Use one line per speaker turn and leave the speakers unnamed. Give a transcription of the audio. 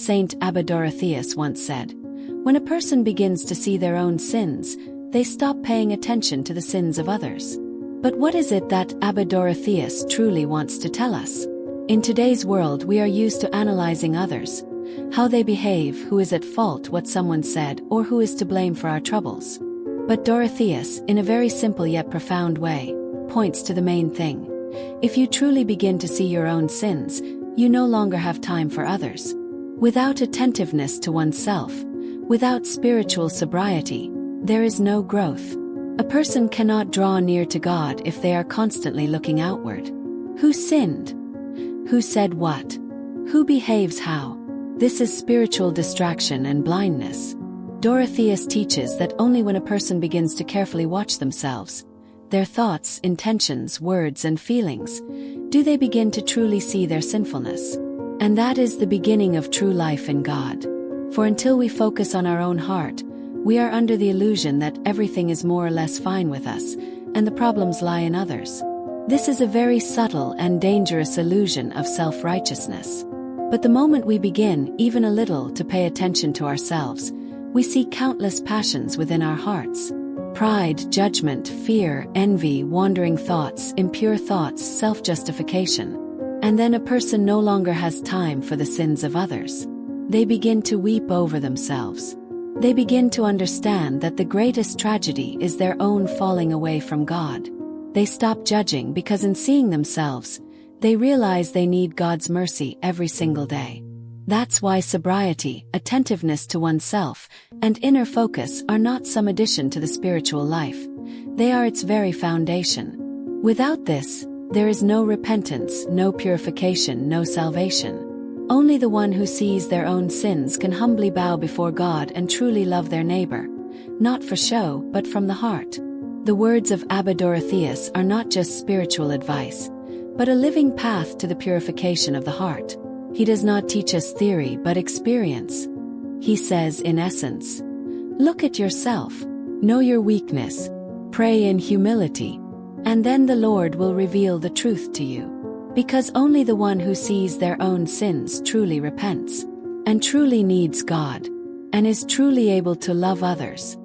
Saint Abba Dorotheus once said, "When a person begins to see their own sins, they stop paying attention to the sins of others." But what is it that Abba Dorotheus truly wants to tell us? In today's world, we are used to analyzing others, how they behave, who is at fault, what someone said, or who is to blame for our troubles. But Dorotheus, in a very simple yet profound way, points to the main thing. If you truly begin to see your own sins, you no longer have time for others. Without attentiveness to oneself, without spiritual sobriety, there is no growth. A person cannot draw near to God if they are constantly looking outward. Who sinned? Who said what? Who behaves how? This is spiritual distraction and blindness. Dorotheus teaches that only when a person begins to carefully watch themselves, their thoughts, intentions, words, and feelings, do they begin to truly see their sinfulness. And that is the beginning of true life in God. For until we focus on our own heart, we are under the illusion that everything is more or less fine with us, and the problems lie in others. This is a very subtle and dangerous illusion of self-righteousness. But the moment we begin, even a little, to pay attention to ourselves, we see countless passions within our hearts. Pride, judgment, fear, envy, wandering thoughts, impure thoughts, self-justification. And then a person no longer has time for the sins of others. They begin to weep over themselves. They begin to understand that the greatest tragedy is their own falling away from God. They stop judging because in seeing themselves, they realize they need God's mercy every single day. That's why sobriety, attentiveness to oneself, and inner focus are not some addition to the spiritual life. They are its very foundation. Without this, there is no repentance, no purification, no salvation. Only the one who sees their own sins can humbly bow before God and truly love their neighbor, not for show, but from the heart. The words of Abba Dorotheus are not just spiritual advice, but a living path to the purification of the heart. He does not teach us theory but experience. He says, in essence, look at yourself, know your weakness, pray in humility, and then the Lord will reveal the truth to you. Because only the one who sees their own sins truly repents, and truly needs God, and is truly able to love others,